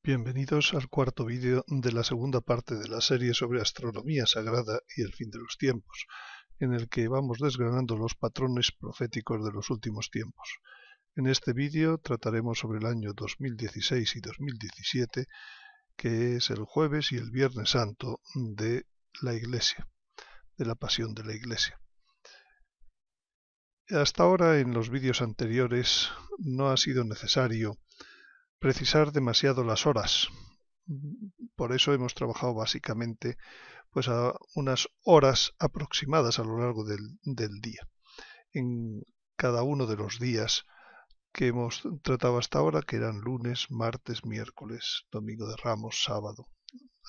Bienvenidos al cuarto vídeo de la segunda parte de la serie sobre astronomía sagrada y el fin de los tiempos, en el que vamos desgranando los patrones proféticos de los últimos tiempos. En este vídeo trataremos sobre el año 2016 y 2017, que es el jueves y el viernes santo de la Iglesia, de la Pasión de la Iglesia. Hasta ahora, en los vídeos anteriores, no ha sido necesario precisar demasiado las horas. Por eso hemos trabajado básicamente pues a unas horas aproximadas a lo largo del día. En cada uno de los días que hemos tratado hasta ahora, que eran lunes, martes, miércoles, domingo de Ramos, sábado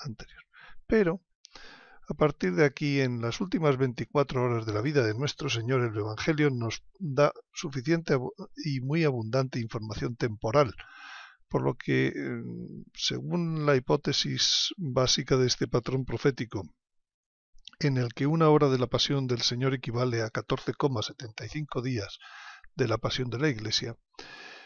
anterior. Pero a partir de aquí, en las últimas 24 horas de la vida de nuestro Señor, el Evangelio nos da suficiente y muy abundante información temporal, por lo que, según la hipótesis básica de este patrón profético, en el que una hora de la pasión del Señor equivale a 14,75 días de la pasión de la Iglesia,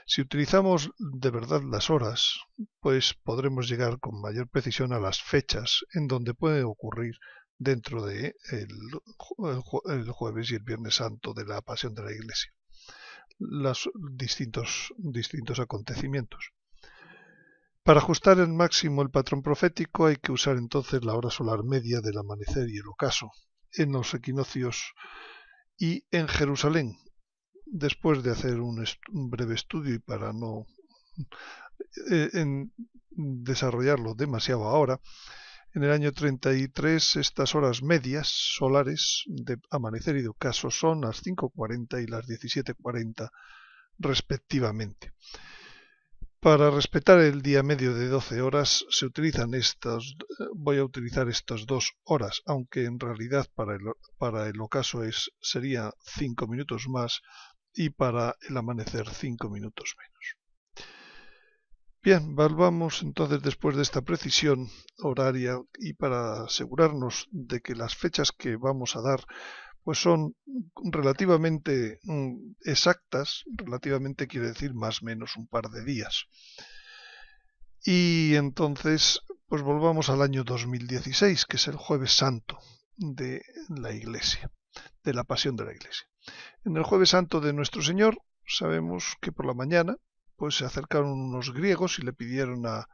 si utilizamos de verdad las horas, pues podremos llegar con mayor precisión a las fechas en donde puede ocurrir dentro de el jueves y el viernes santo de la pasión de la Iglesia los distintos acontecimientos. Para ajustar al máximo el patrón profético hay que usar entonces la hora solar media del amanecer y el ocaso en los equinoccios y en Jerusalén. Después de hacer un breve estudio y para no desarrollarlo demasiado ahora, en el año 33 estas horas medias solares de amanecer y de ocaso son las 5:40 y las 17:40 respectivamente. Para respetar el día medio de 12 horas se utilizan voy a utilizar estas 2 horas, aunque en realidad para el ocaso sería 5 minutos más y para el amanecer 5 minutos menos. Bien, volvamos entonces después de esta precisión horaria y para asegurarnos de que las fechas que vamos a dar pues son relativamente exactas, relativamente quiere decir más o menos un par de días. Y entonces, pues volvamos al año 2016, que es el jueves santo de la Iglesia, de la Pasión de la Iglesia. En el jueves santo de nuestro Señor, sabemos que por la mañana, pues se acercaron unos griegos y le pidieron a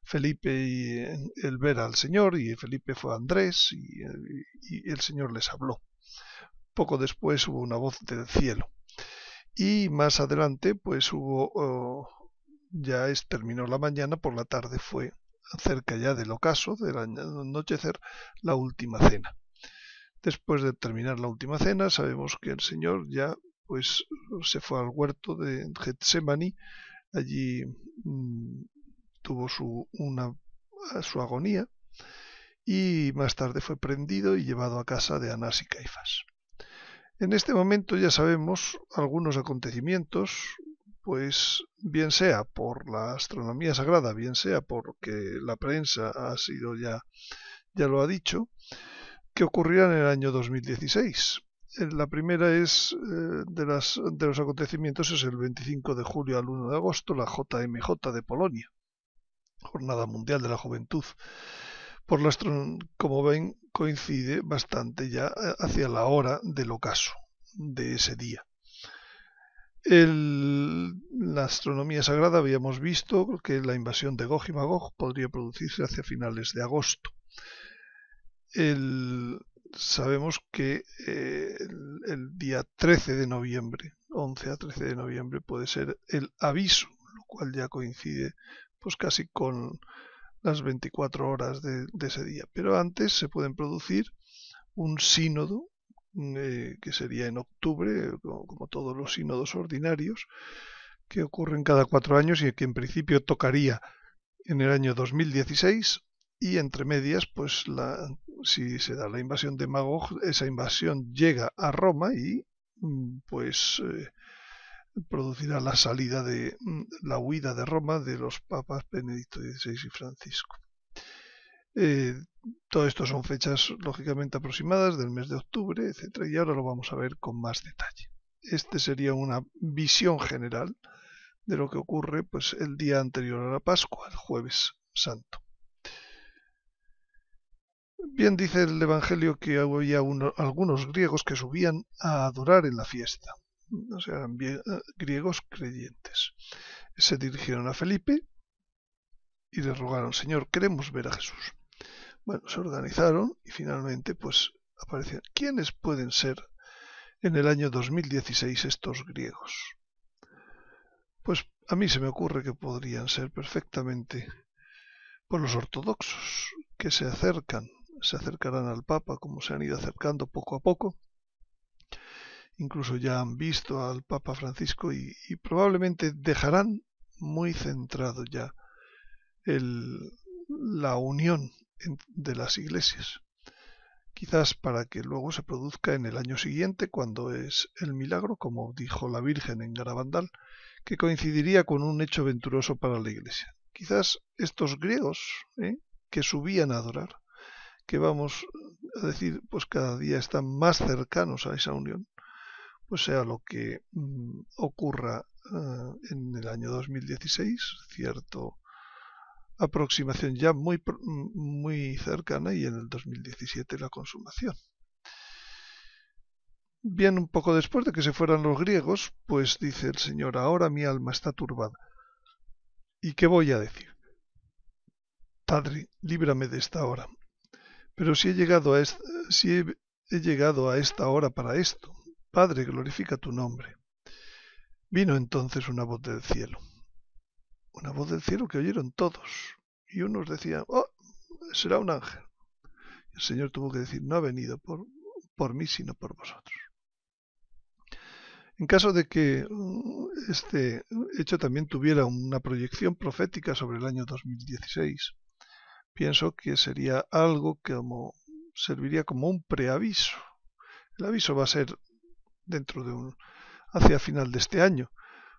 Felipe el ver al Señor, y Felipe fue a Andrés y el Señor les habló. Poco después hubo una voz del cielo y más adelante pues terminó la mañana, por la tarde fue cerca ya del ocaso, del anochecer, la última cena. Después de terminar la última cena sabemos que el Señor ya pues se fue al huerto de Getsemaní, allí tuvo su agonía y más tarde fue prendido y llevado a casa de Anás y Caifás. En este momento ya sabemos algunos acontecimientos, pues bien sea por la astronomía sagrada, bien sea porque la prensa ya lo ha dicho, que ocurrirán en el año 2016. La primera de los acontecimientos es el 25 de julio al 1 de agosto, la JMJ de Polonia, Jornada Mundial de la Juventud. Como ven, coincide bastante ya hacia la hora del ocaso de ese día. La astronomía sagrada habíamos visto que la invasión de Gog y Magog podría producirse hacia finales de agosto. Sabemos que el día 13 de noviembre, 11 a 13 de noviembre, puede ser el aviso, lo cual ya coincide pues casi con las 24 horas de ese día. Pero antes se pueden producir un sínodo, que sería en octubre, como todos los sínodos ordinarios, que ocurren cada 4 años y que en principio tocaría en el año 2016, y entre medias, pues si se da la invasión de Magog, esa invasión llega a Roma y pues producirá la salida la huida de Roma de los papas Benedicto XVI y Francisco. Todo esto son fechas lógicamente aproximadas del mes de octubre, etcétera, y ahora lo vamos a ver con más detalle. Este sería una visión general de lo que ocurre pues el día anterior a la Pascua, el jueves Santo. Bien dice el Evangelio que había algunos griegos que subían a adorar en la fiesta, o sea, eran griegos creyentes. Se dirigieron a Felipe y le rogaron: Señor, queremos ver a Jesús. Bueno, se organizaron y finalmente pues aparecieron. ¿Quiénes pueden ser en el año 2016 estos griegos? Pues a mí se me ocurre que podrían ser perfectamente por los ortodoxos, que se acercarán al Papa como se han ido acercando poco a poco. Incluso ya han visto al Papa Francisco y probablemente dejarán muy centrado ya la unión de las iglesias. Quizás para que luego se produzca en el año siguiente, cuando es el milagro, como dijo la Virgen en Garabandal, que coincidiría con un hecho venturoso para la iglesia. Quizás estos griegos que subían a adorar, que vamos a decir, pues cada día están más cercanos a esa unión, pues sea lo que ocurra en el año 2016, cierto aproximación ya muy cercana, y en el 2017 la consumación. Bien, un poco después de que se fueran los griegos, pues dice el Señor: ahora mi alma está turbada. ¿Y qué voy a decir? Padre, líbrame de esta hora. Pero si he llegado a esta hora para esto. Padre, glorifica tu nombre. Vino entonces una voz del cielo. Una voz del cielo que oyeron todos. Y unos decían: oh, será un ángel. Y el Señor tuvo que decir: no ha venido por mí, sino por vosotros. En caso de que este hecho también tuviera una proyección profética sobre el año 2016, pienso que sería algo que serviría como un preaviso. El aviso va a ser hacia final de este año.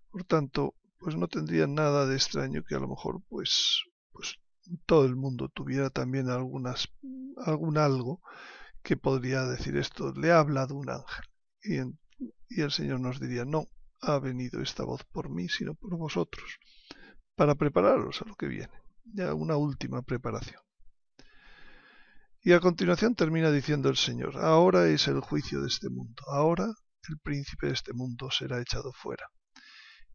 Por tanto, pues no tendría nada de extraño que a lo mejor pues todo el mundo tuviera también algún algo que podría decir: esto le ha hablado un ángel. Y el Señor nos diría: no ha venido esta voz por mí, sino por vosotros, para prepararos a lo que viene. Ya una última preparación. Y a continuación termina diciendo el Señor: ahora es el juicio de este mundo, ahora el príncipe de este mundo será echado fuera.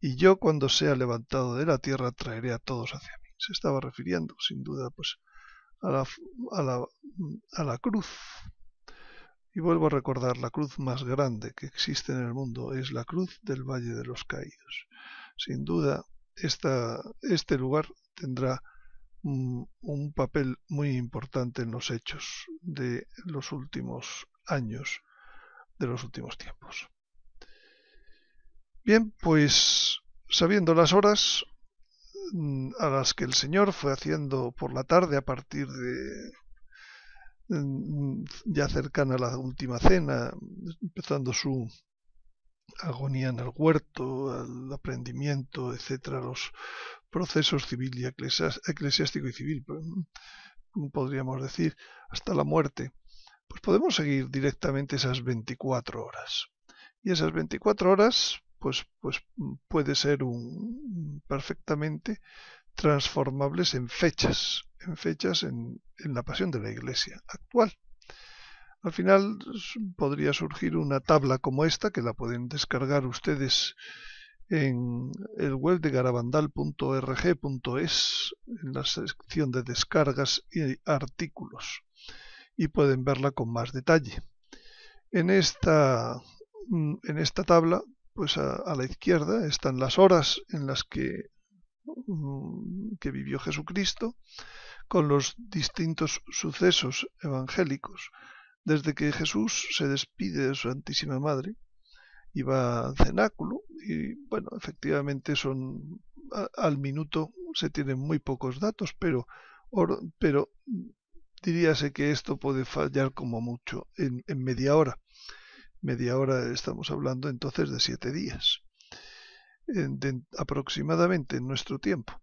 Y yo, cuando sea levantado de la tierra, traeré a todos hacia mí. Se estaba refiriendo, sin duda, pues a la cruz. Y vuelvo a recordar, la cruz más grande que existe en el mundo es la cruz del Valle de los Caídos. Sin duda, este lugar tendrá un papel muy importante en los hechos de los últimos años, de los últimos tiempos. Bien, pues sabiendo las horas a las que el Señor fue haciendo por la tarde, a partir de ya cercana a la última cena, empezando su agonía en el huerto, al aprendimiento, etcétera, los procesos civil y eclesiástico y civil, podríamos decir, hasta la muerte, pues podemos seguir directamente esas 24 horas. Y esas 24 horas, pues puede ser perfectamente transformables en fechas en la pasión de la Iglesia actual. Al final podría surgir una tabla como esta, que la pueden descargar ustedes en el web de garabandal.org.es, en la sección de descargas y artículos, y pueden verla con más detalle. En esta tabla, pues a la izquierda están las horas en las que vivió Jesucristo, con los distintos sucesos evangélicos, desde que Jesús se despide de su Santísima Madre y va al cenáculo. Y bueno, efectivamente al minuto se tienen muy pocos datos, pero diríase que esto puede fallar como mucho en media hora. Media hora estamos hablando entonces de 7 días, aproximadamente en nuestro tiempo.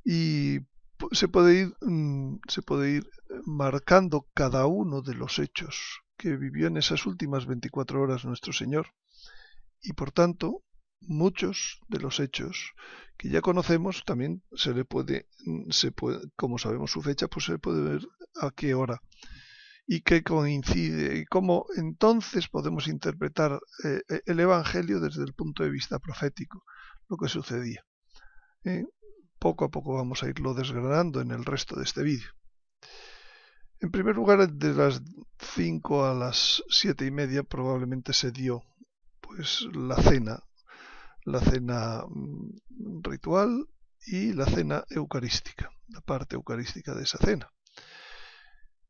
Y se puede ir marcando cada uno de los hechos que vivió en esas últimas 24 horas nuestro Señor, y por tanto muchos de los hechos que ya conocemos también como sabemos su fecha, pues se puede ver a qué hora y qué coincide y cómo entonces podemos interpretar el Evangelio desde el punto de vista profético, lo que sucedía. Poco a poco vamos a irlo desgranando en el resto de este vídeo. En primer lugar, de las 5 a las 7:30 probablemente se dio pues la cena ritual y la cena eucarística, la parte eucarística de esa cena.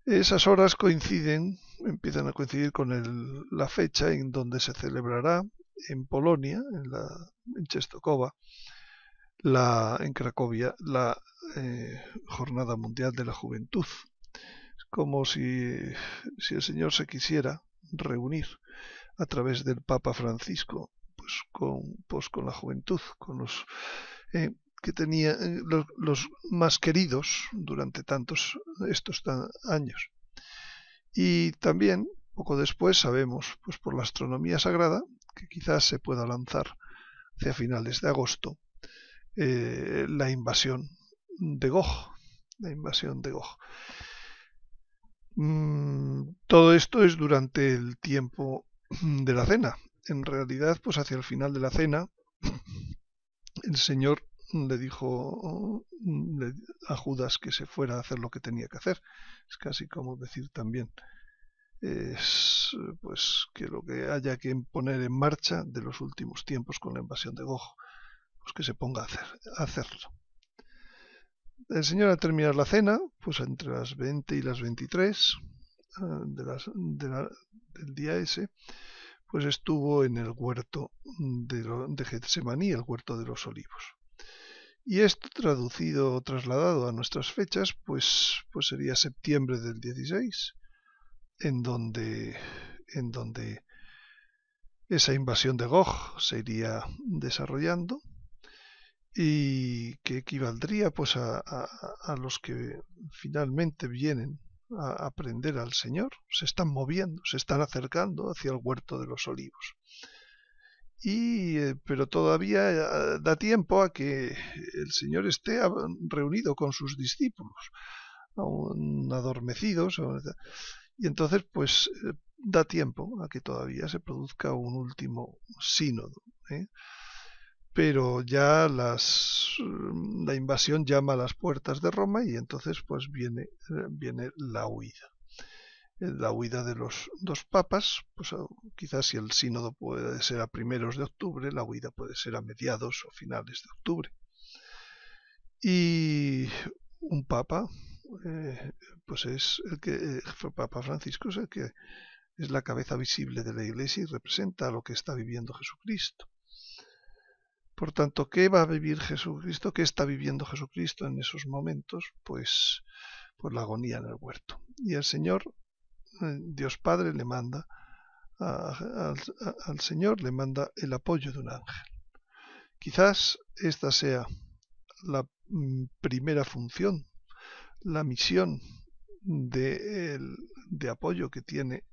Esas horas empiezan a coincidir con la fecha en donde se celebrará en Polonia, en Częstochowa, en Cracovia, la Jornada Mundial de la Juventud. Es como si el Señor se quisiera reunir a través del Papa Francisco con la juventud, con los que tenía los más queridos durante estos años. Y también, poco después, sabemos, pues por la astronomía sagrada, que quizás se pueda lanzar hacia finales de agosto, la invasión de Gog. Todo esto es durante el tiempo de la cena. En realidad, pues hacia el final de la cena, el Señor le dijo a Judas que se fuera a hacer lo que tenía que hacer. Es casi como decir también pues que lo que haya que poner en marcha de los últimos tiempos con la invasión de Gog, pues que se ponga a hacerlo. El Señor, al terminar la cena, pues entre las 20 y las 23 del día ese, pues estuvo en el huerto de Getsemaní, el huerto de los olivos. Y esto trasladado a nuestras fechas, pues sería septiembre del 16, en donde esa invasión de Gog se iría desarrollando y que equivaldría pues a los que finalmente vienen a aprender al Señor, se están moviendo, se están acercando hacia el huerto de los olivos. Pero todavía da tiempo a que el Señor esté reunido con sus discípulos, aún adormecidos, y entonces pues da tiempo a que todavía se produzca un último sínodo. Pero ya la invasión llama a las puertas de Roma y entonces pues viene la huida. La huida de los dos papas, pues quizás si el sínodo puede ser a primeros de octubre, la huida puede ser a mediados o finales de octubre. Y un papa, pues es el Papa Francisco, es el que es la cabeza visible de la Iglesia y representa a lo que está viviendo Jesucristo. Por tanto, ¿qué va a vivir Jesucristo? ¿Qué está viviendo Jesucristo en esos momentos? Pues la agonía en el huerto. Y el Señor, Dios Padre, le manda al Señor le manda el apoyo de un ángel. Quizás esta sea la primera función, la misión de apoyo que tiene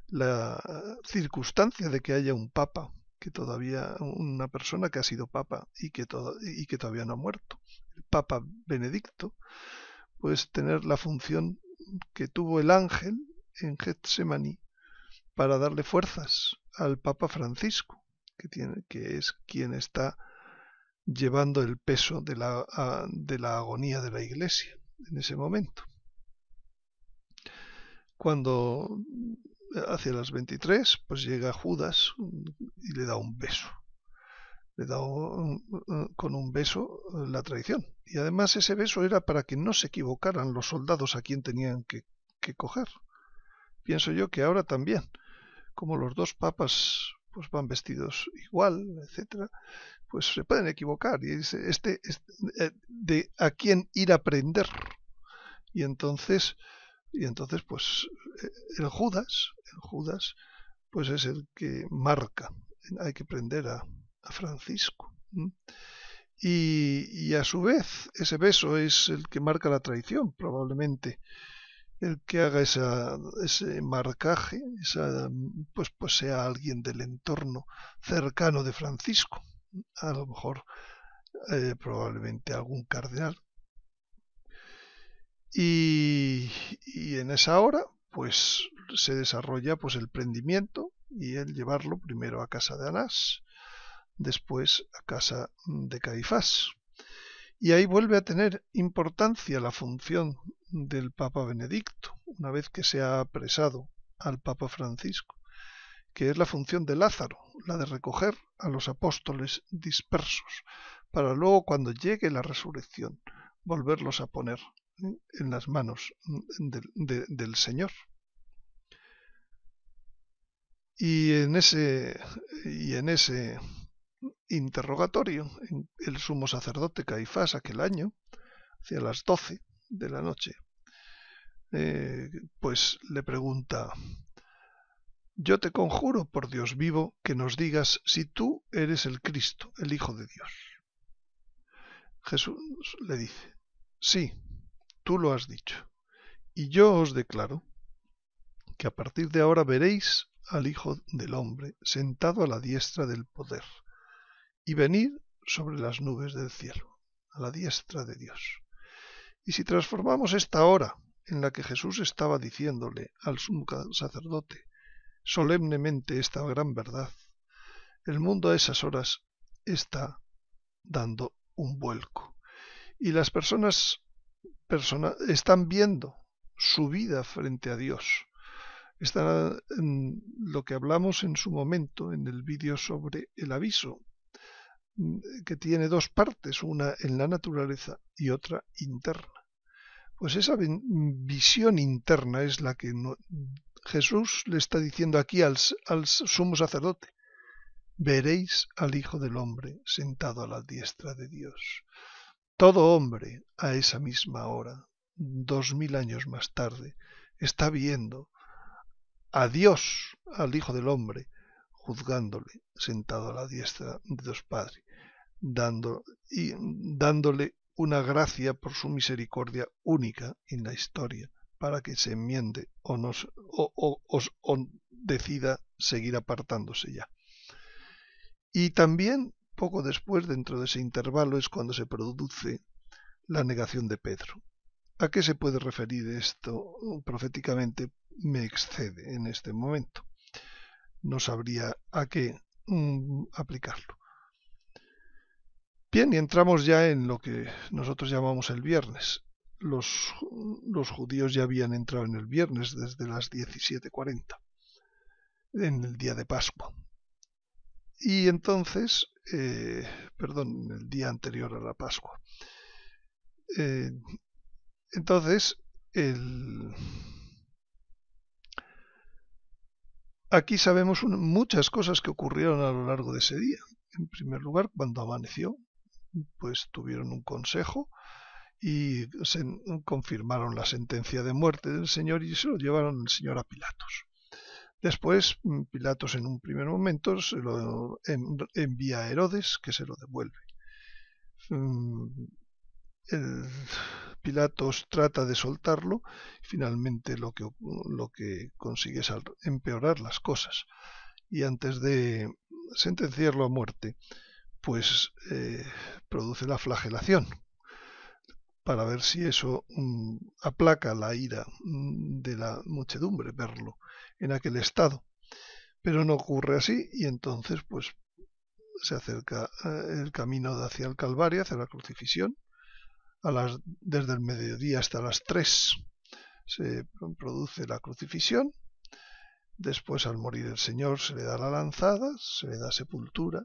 la circunstancia de que haya un papa, que todavía una persona que ha sido papa y que todavía no ha muerto. El Papa Benedicto, pues tener la función que tuvo el ángel en Getsemaní para darle fuerzas al Papa Francisco, que es quien está llevando el peso de la agonía de la Iglesia en ese momento. Cuando hacia las 23, pues llega Judas y le da un beso. Le da con un beso la traición. Y además ese beso era para que no se equivocaran los soldados a quien tenían que coger. Pienso yo que ahora también, como los dos papas pues van vestidos igual, etcétera, pues se pueden equivocar y dice de a quién ir a prender. Y entonces pues el Judas pues es el que marca, hay que prender a Francisco. Y a su vez ese beso es el que marca la traición, probablemente, el que haga ese marcaje, pues sea alguien del entorno cercano de Francisco, a lo mejor probablemente algún cardenal. Y en esa hora pues se desarrolla pues el prendimiento y el llevarlo primero a casa de Anás, después a casa de Caifás. Y ahí vuelve a tener importancia la función del Papa Benedicto, una vez que se ha apresado al Papa Francisco, que es la función de Lázaro, la de recoger a los apóstoles dispersos, para luego cuando llegue la resurrección volverlos a poner en las manos del Señor. Y en ese interrogatorio, el sumo sacerdote Caifás aquel año, hacia las 12 de la noche, pues le pregunta: yo te conjuro por Dios vivo que nos digas si tú eres el Cristo, el Hijo de Dios. Jesús le dice: sí, tú lo has dicho, y yo os declaro que a partir de ahora veréis al Hijo del Hombre sentado a la diestra del poder y venir sobre las nubes del cielo, a la diestra de Dios. Y si transformamos esta hora en la que Jesús estaba diciéndole al sumo sacerdote solemnemente esta gran verdad, el mundo a esas horas está dando un vuelco y las personas están viendo su vida frente a Dios. Está en lo que hablamos en su momento en el vídeo sobre el aviso, que tiene dos partes, una en la naturaleza y otra interna. Pues esa visión interna es la que Jesús le está diciendo aquí al sumo sacerdote: veréis al Hijo del Hombre sentado a la diestra de Dios. Todo hombre a esa misma hora, 2000 años más tarde, está viendo a Dios, al Hijo del Hombre, juzgándole sentado a la diestra de Dios Padre, dándole una gracia por su misericordia única en la historia, para que se enmiende o decida seguir apartándose ya. Y también, poco después, dentro de ese intervalo, es cuando se produce la negación de Pedro. ¿A qué se puede referir esto proféticamente? Me excede en este momento. No sabría a qué aplicarlo. Bien, y entramos ya en lo que nosotros llamamos el viernes. Los judíos ya habían entrado en el viernes desde las 17:40, en el día de Pascua. Y entonces, en el día anterior a la Pascua. Entonces, aquí sabemos muchas cosas que ocurrieron a lo largo de ese día. En primer lugar, cuando amaneció, pues tuvieron un consejo y confirmaron la sentencia de muerte del Señor y se lo llevaron al Señor a Pilatos. Después, Pilatos en un primer momento se lo envía a Herodes, que se lo devuelve. Pilatos trata de soltarlo y finalmente lo que consigue es empeorar las cosas. Y antes de sentenciarlo a muerte, pues produce la flagelación, para ver si eso aplaca la ira de la muchedumbre, verlo en aquel estado. Pero no ocurre así y entonces pues se acerca el camino hacia el Calvario, hacia la crucifixión. Desde el mediodía hasta las 3 se produce la crucifixión. Después, al morir el Señor, se le da la lanzada, se le da sepultura.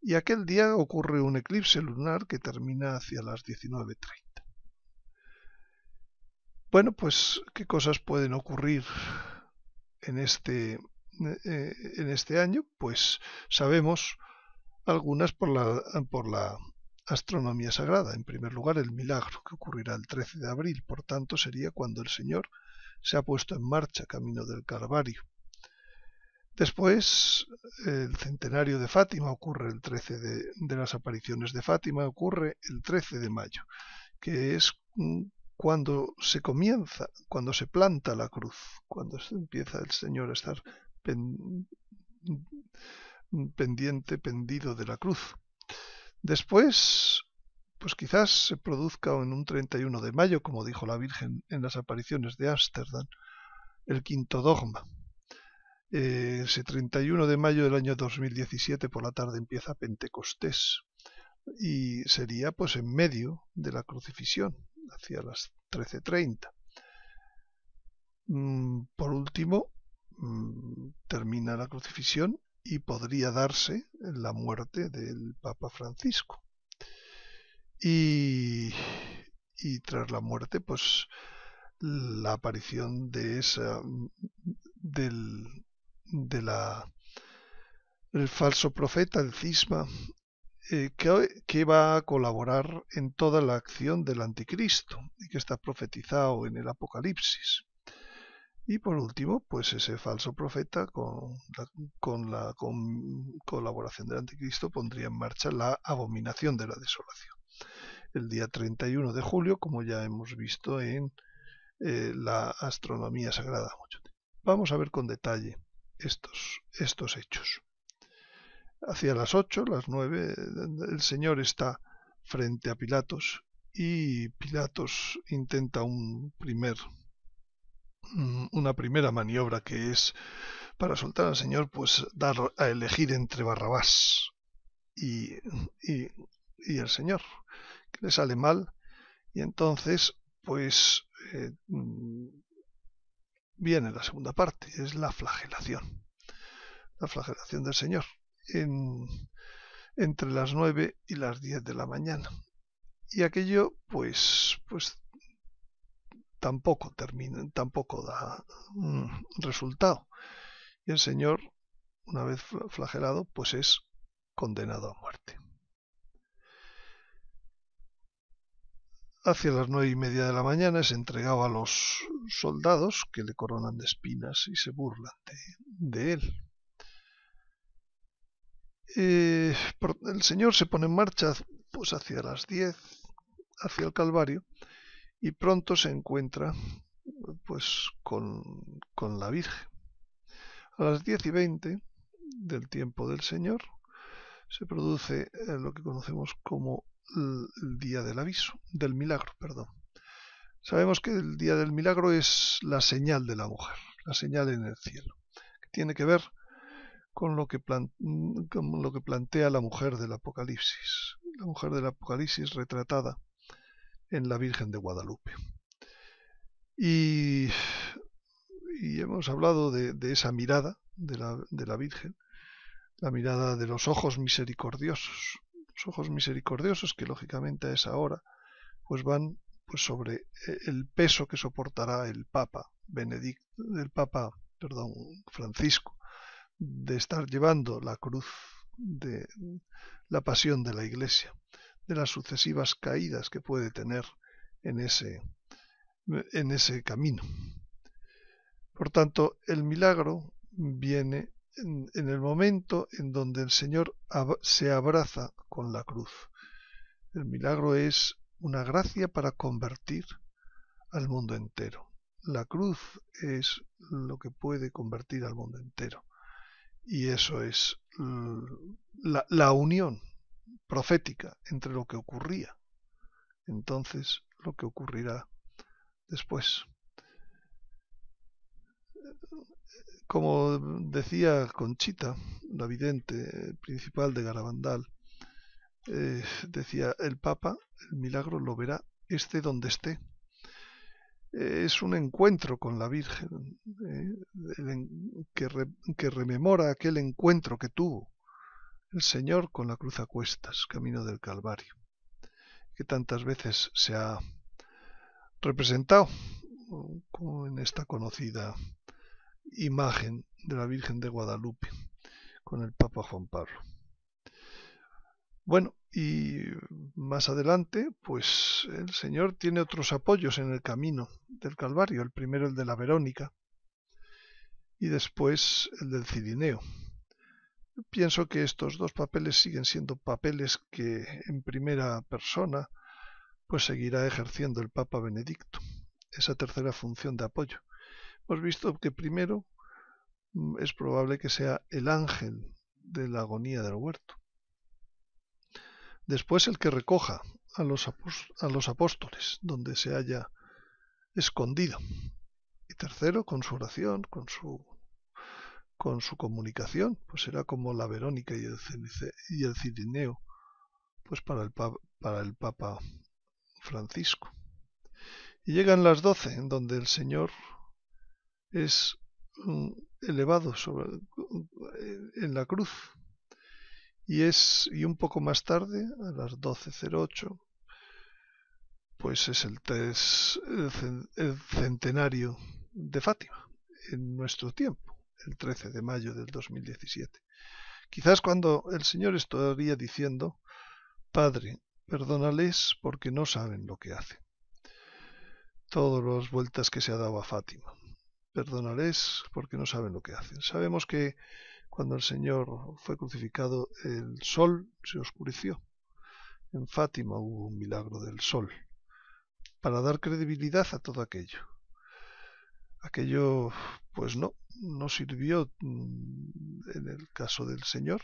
Y aquel día ocurre un eclipse lunar que termina hacia las 19:30. Bueno, pues, ¿qué cosas pueden ocurrir en este año? Pues sabemos algunas por la astronomía sagrada. En primer lugar, el milagro que ocurrirá el 13 de abril, por tanto, sería cuando el Señor se ha puesto en marcha camino del Calvario. Después, el centenario de Fátima ocurre el 13 de las apariciones de Fátima, ocurre el 13 de mayo, que es cuando cuando se planta la cruz, cuando empieza el Señor a estar pendido de la cruz. Después, pues quizás se produzca en un 31 de mayo, como dijo la Virgen en las apariciones de Ámsterdam, el quinto dogma. Ese 31 de mayo del año 2017 por la tarde empieza Pentecostés y sería pues en medio de la crucifixión, hacia las 13:30. Por último, termina la crucifixión y podría darse la muerte del Papa Francisco. Y tras la muerte, pues la aparición de esa el falso profeta, el cisma, que va a colaborar en toda la acción del anticristo y que está profetizado en el Apocalipsis. Y por último, pues ese falso profeta con la colaboración del anticristo pondría en marcha la abominación de la desolación. El día 31 de julio, como ya hemos visto en la astronomía sagrada. Vamos a ver con detalle estos hechos. Hacia las 8, las 9, el Señor está frente a Pilatos y Pilatos intenta una primera maniobra, que es para soltar al Señor, pues dar a elegir entre Barrabás y el Señor, que le sale mal, y entonces pues viene la segunda parte, es la flagelación del Señor entre las 9 y las 10 de la mañana. Y aquello pues tampoco da resultado. Y el Señor, una vez flagelado, pues es condenado a muerte. Hacia las 9:30 de la mañana es entregado a los soldados, que le coronan de espinas y se burlan de él. El Señor se pone en marcha pues hacia las 10, hacia el Calvario, y pronto se encuentra pues con la Virgen. A las 10:20 del tiempo del Señor se produce lo que conocemos como el día del milagro. Sabemos que el día del milagro es la señal de la mujer, la señal en el cielo, que tiene que ver con lo que plantea la mujer del Apocalipsis. La mujer del Apocalipsis retratada en la Virgen de Guadalupe. Y hemos hablado de esa mirada de la Virgen, la mirada de los ojos misericordiosos. Los ojos misericordiosos que lógicamente a esa hora pues van pues sobre el peso que soportará el Papa Francisco, de estar llevando la cruz de la pasión de la Iglesia, de las sucesivas caídas que puede tener en ese camino. Por tanto, el milagro viene en el momento en donde el Señor se abraza con la cruz. El milagro es una gracia para convertir al mundo entero. La cruz es lo que puede convertir al mundo entero. Y eso es la unión profética entre lo que ocurría, entonces lo que ocurrirá después. Como decía Conchita, la vidente principal de Garabandal, decía: el Papa, el milagro lo verá donde esté. Es un encuentro con la Virgen, que rememora aquel encuentro que tuvo el Señor con la cruz a cuestas, camino del Calvario, que tantas veces se ha representado como en esta conocida imagen de la Virgen de Guadalupe con el Papa Juan Pablo. Bueno, y más adelante, pues el Señor tiene otros apoyos en el camino del Calvario. El primero, el de la Verónica, y después el del Cirineo. Pienso que estos dos papeles siguen siendo papeles que en primera persona pues seguirá ejerciendo el Papa Benedicto esa tercera función de apoyo. Hemos visto que primero es probable que sea el ángel de la agonía del huerto. Después el que recoja a los apóstoles donde se haya escondido. Y tercero, con su oración, con su comunicación, pues será como la Verónica y el Cirineo, pues para el Papa Francisco. Y llegan las 12, en donde el Señor es elevado en la cruz. Y un poco más tarde, a las 12:08, pues es el centenario de Fátima, en nuestro tiempo, el 13 de mayo del 2017. Quizás cuando el Señor estaría diciendo: Padre, perdónales porque no saben lo que hacen. Todas las vueltas que se ha dado a Fátima. Perdónales porque no saben lo que hacen. Sabemos que cuando el Señor fue crucificado, el sol se oscureció. En Fátima hubo un milagro del sol para dar credibilidad a todo aquello. Aquello, pues no sirvió en el caso del Señor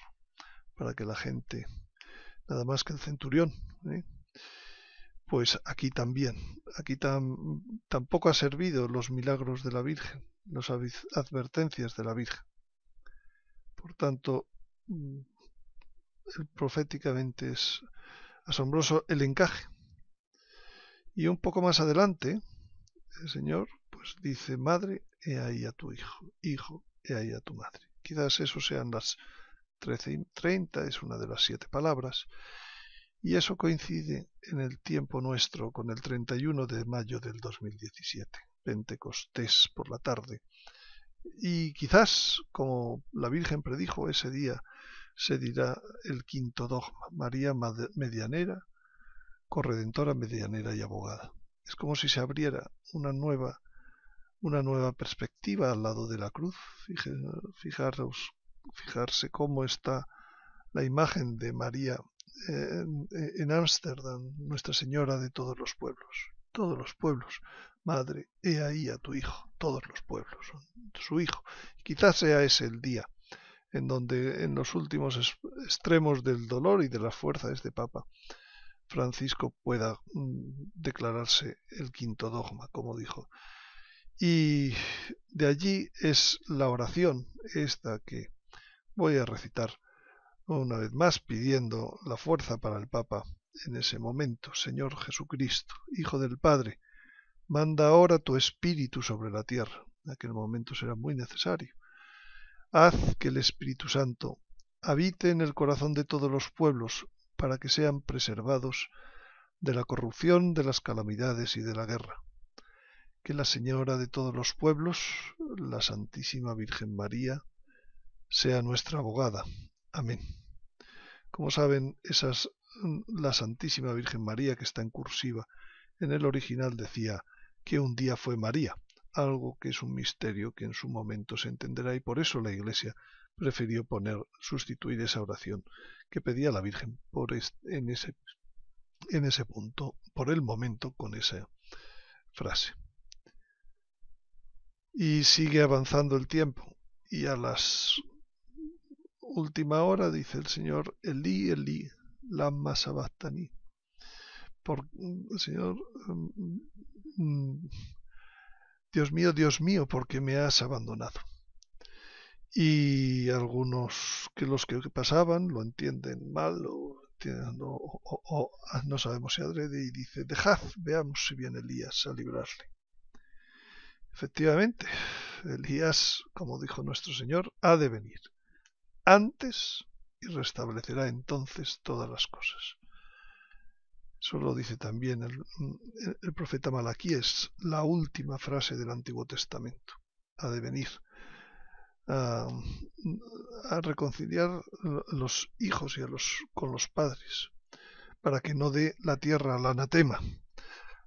para que la gente, nada más que el centurión, pues aquí también, tampoco ha servido los milagros de la Virgen, las advertencias de la Virgen. Por tanto, proféticamente es asombroso el encaje. Y un poco más adelante, el Señor pues dice: Madre, he ahí a tu hijo, hijo, he ahí a tu madre. Quizás eso sean las 13:30, es una de las 7 palabras, y eso coincide en el tiempo nuestro con el 31 de mayo del 2017, Pentecostés por la tarde. Y quizás, como la Virgen predijo, ese día se dirá el quinto dogma: María medianera, corredentora, medianera y abogada. Es como si se abriera una nueva perspectiva al lado de la cruz. Fijarse cómo está la imagen de María en Ámsterdam, Nuestra Señora de todos los pueblos. Madre, he ahí a tu hijo, todos los pueblos son su hijo. Quizás sea ese el día en donde, en los últimos extremos del dolor y de la fuerza de este Papa, Francisco pueda declararse el quinto dogma, como dijo. Y de allí es la oración esta que voy a recitar una vez más, pidiendo la fuerza para el Papa en ese momento. Señor Jesucristo, Hijo del Padre, manda ahora tu Espíritu sobre la tierra. En aquel momento será muy necesario. Haz que el Espíritu Santo habite en el corazón de todos los pueblos, para que sean preservados de la corrupción, de las calamidades y de la guerra. Que la Señora de todos los pueblos, la Santísima Virgen María, sea nuestra abogada. Amén. Como saben, la Santísima Virgen María, que está en cursiva, en el original decía que un día fue María, algo que es un misterio que en su momento se entenderá, y por eso la Iglesia prefirió sustituir esa oración que pedía la Virgen en ese punto, por el momento, con esa frase. Y sigue avanzando el tiempo, y a las última hora dice el Señor: Elí, Elí, lama sabachthani. Señor, Dios mío, ¿por qué me has abandonado? Y algunos los que pasaban lo entienden mal o no sabemos si adrede, y dice: dejad, veamos si viene Elías a librarle. Efectivamente, Elías, como dijo nuestro Señor, ha de venir antes y restablecerá entonces todas las cosas. Eso lo dice también el profeta Malaquías, la última frase del Antiguo Testamento. Ha de venir a reconciliar los hijos con los padres, para que no dé la tierra al anatema.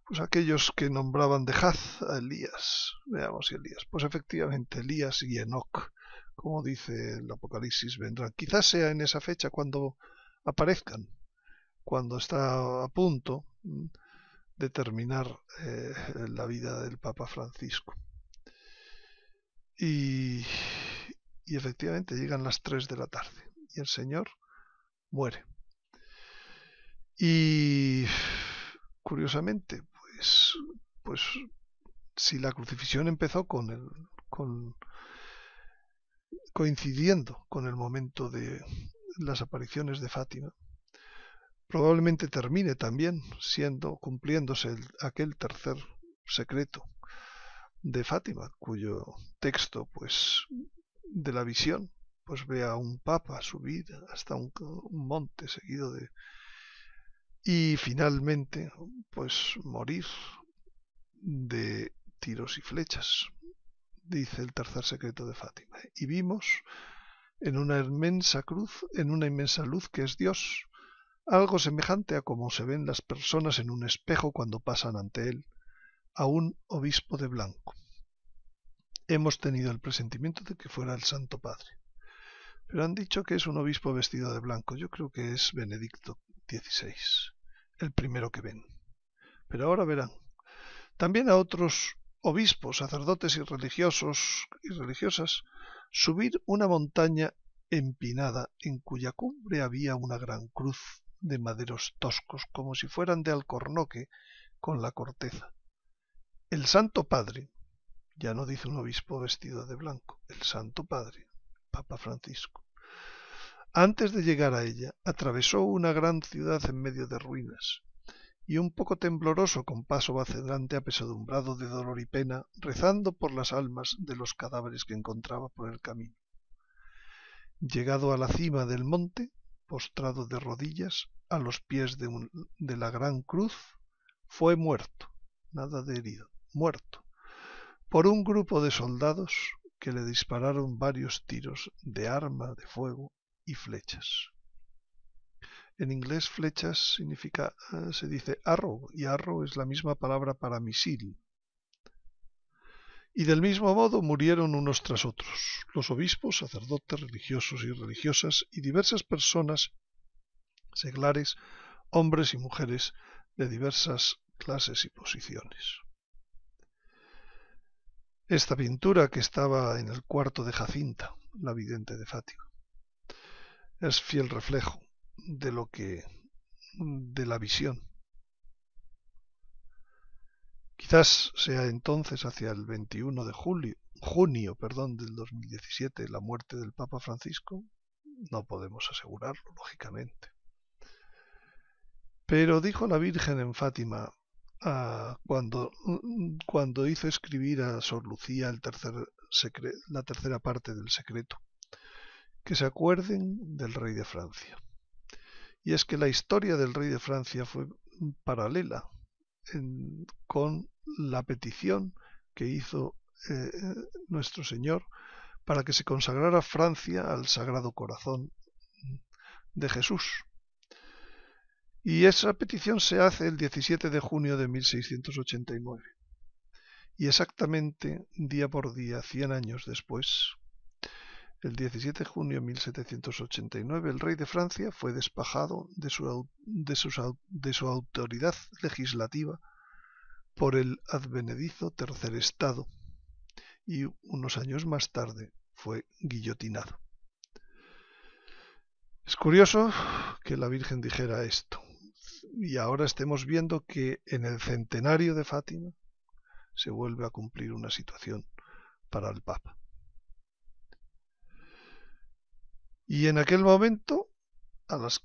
Pues aquellos que nombraban de Haz a Elías, veamos si Elías, pues efectivamente Elías y Enoc, como dice el Apocalipsis, vendrán. Quizás sea en esa fecha cuando aparezcan, cuando está a punto terminar la vida del Papa Francisco. Y efectivamente llegan las 3 de la tarde y el Señor muere. Y curiosamente, pues si la crucifixión empezó coincidiendo con el momento de las apariciones de Fátima, probablemente termine también cumpliéndose aquel tercer secreto de Fátima, cuyo texto, pues, de la visión, pues ve a un papa subir hasta un monte seguido y finalmente, pues, morir de tiros y flechas, dice el tercer secreto de Fátima. Y vimos en una inmensa cruz, en una inmensa luz que es Dios, algo semejante a como se ven las personas en un espejo cuando pasan ante él, a un obispo de blanco. Hemos tenido el presentimiento de que fuera el Santo Padre, pero han dicho que es un obispo vestido de blanco. Yo creo que es Benedicto XVI, el primero que ven. Pero ahora verán. También a otros obispos, sacerdotes y religiosos y religiosas subir una montaña empinada en cuya cumbre había una gran cruz de maderos toscos, como si fueran de alcornoque con la corteza. El Santo Padre, ya no dice un obispo vestido de blanco, el Santo Padre, Papa Francisco, antes de llegar a ella, atravesó una gran ciudad en medio de ruinas, y un poco tembloroso, con paso vacilante, apesadumbrado de dolor y pena, rezando por las almas de los cadáveres que encontraba por el camino. Llegado a la cima del monte, postrado de rodillas, a los pies de la gran cruz, fue muerto, nada de herido, muerto, por un grupo de soldados que le dispararon varios tiros de arma de fuego y flechas. En inglés flechas significa, se dice arrow, y arrow es la misma palabra para misil. Y del mismo modo murieron unos tras otros, los obispos, sacerdotes, religiosos y religiosas, y diversas personas, seglares, hombres y mujeres de diversas clases y posiciones. Esta pintura, que estaba en el cuarto de Jacinta, la vidente de Fátima, es fiel reflejo de la visión. Quizás sea entonces hacia el 21 de junio del 2017 la muerte del Papa Francisco. No podemos asegurarlo, lógicamente. Pero dijo la Virgen en Fátima, cuando hizo escribir a Sor Lucía la tercera parte del secreto, que se acuerden del rey de Francia. Y es que la historia del rey de Francia fue paralela con la petición que hizo nuestro Señor para que se consagrara Francia al Sagrado Corazón de Jesús. Y esa petición se hace el 17 de junio de 1689. Y exactamente día por día, 100 años después, el 17 de junio de 1789, el rey de Francia fue despojado de su autoridad legislativa por el advenedizo Tercer Estado, y unos años más tarde fue guillotinado. Es curioso que la Virgen dijera esto, y ahora estemos viendo que en el centenario de Fátima se vuelve a cumplir una situación para el Papa. Y en aquel momento, a las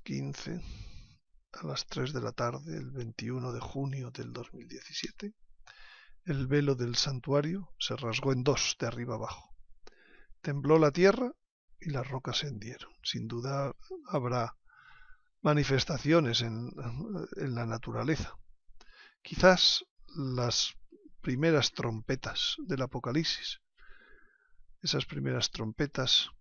3 de la tarde, el 21 de junio del 2017, el velo del santuario se rasgó en dos, de arriba abajo. Tembló la tierra y las rocas se hendieron. Sin duda habrá manifestaciones en la naturaleza. Quizás las primeras trompetas del Apocalipsis, esas primeras trompetas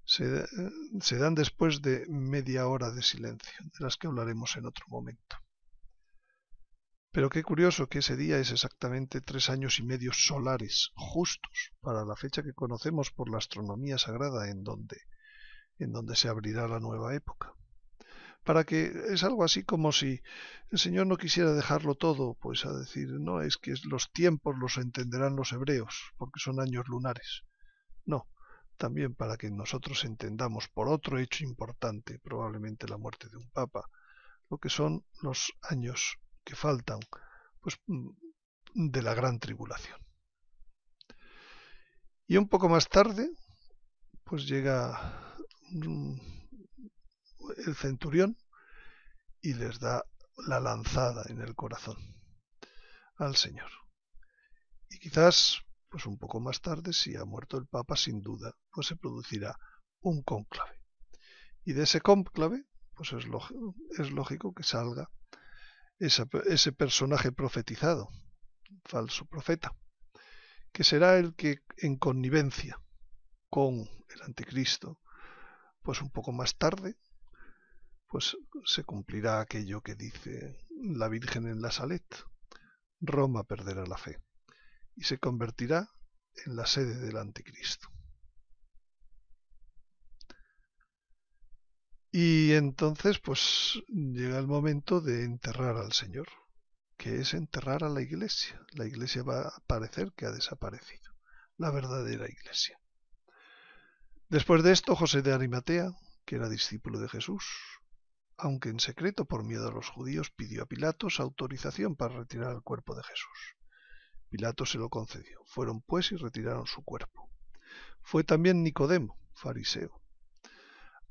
se dan después de media hora de silencio, de las que hablaremos en otro momento. Pero qué curioso que ese día es exactamente 3 años y medio solares, justos para la fecha que conocemos por la astronomía sagrada en donde se abrirá la nueva época. para que es algo así como si el Señor no quisiera dejarlo todo, pues a decir, no, es que los tiempos los entenderán los hebreos, porque son años lunares. No, también para que nosotros entendamos por otro hecho importante, probablemente la muerte de un papa, lo que son los años que faltan, pues de la gran tribulación. Y un poco más tarde, pues llega el centurión y les da la lanzada en el corazón al Señor. Y quizás, pues un poco más tarde, si ha muerto el Papa, sin duda, pues se producirá un cónclave. Y de ese cónclave, pues es lógico que salga ese personaje profetizado, falso profeta, que será el que en connivencia con el anticristo, pues un poco más tarde, pues se cumplirá aquello que dice la Virgen en la Salet: Roma perderá la fe y se convertirá en la sede del anticristo. Y entonces pues llega el momento de enterrar al Señor, que es enterrar a la Iglesia. La Iglesia va a parecer que ha desaparecido, la verdadera Iglesia. Después de esto, José de Arimatea, que era discípulo de Jesús, aunque en secreto por miedo a los judíos, pidió a Pilatos autorización para retirar el cuerpo de Jesús. Pilato se lo concedió. Fueron pues y retiraron su cuerpo. Fue también Nicodemo, fariseo,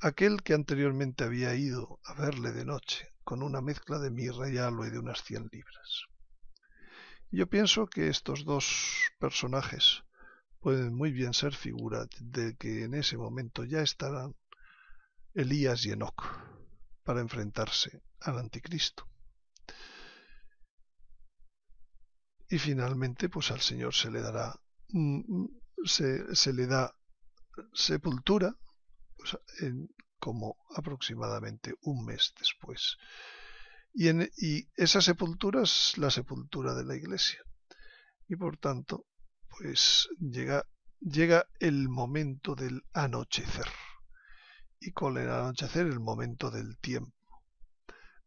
aquel que anteriormente había ido a verle de noche, con una mezcla de mirra y aloe de unas 100 libras. Yo pienso que estos dos personajes pueden muy bien ser figura de que en ese momento ya estarán Elías y Enoc para enfrentarse al anticristo. Y finalmente, pues al Señor se le dará, se le da sepultura, pues, como aproximadamente un mes después. Y esa sepultura es la sepultura de la Iglesia. Y por tanto, pues llega el momento del anochecer. Y con el anochecer el momento del tiempo.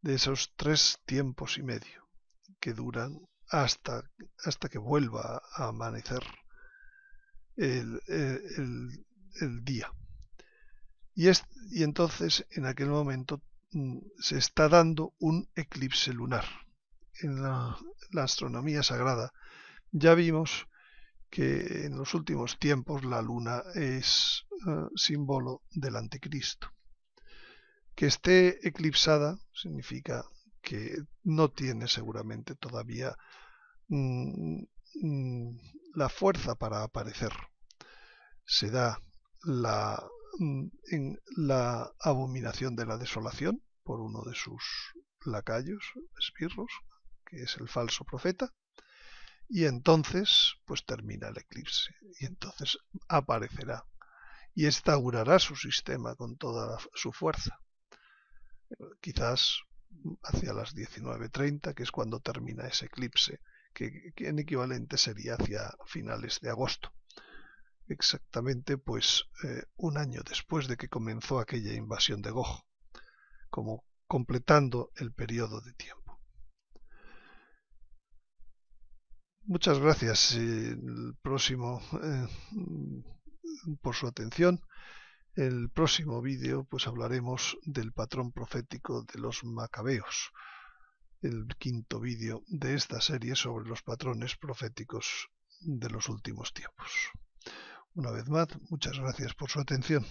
De esos 3 tiempos y medio que duran hasta que vuelva a amanecer el día. Y entonces en aquel momento se está dando un eclipse lunar. En la astronomía sagrada ya vimos que en los últimos tiempos la luna es símbolo del anticristo. Que esté eclipsada significa que no tiene seguramente todavía la fuerza para aparecer. Se da en la abominación de la desolación por uno de sus lacayos, esbirros, que es el falso profeta, y entonces pues termina el eclipse y entonces aparecerá y instaurará su sistema con toda su fuerza, quizás hacia las 19:30, que es cuando termina ese eclipse, que en equivalente sería hacia finales de agosto, exactamente pues un año después de que comenzó aquella invasión de Gog, como completando el periodo de tiempo. Muchas gracias por su atención. El próximo vídeo pues hablaremos del patrón profético de los macabeos, el 5.º vídeo de esta serie sobre los patrones proféticos de los últimos tiempos. Una vez más, muchas gracias por su atención.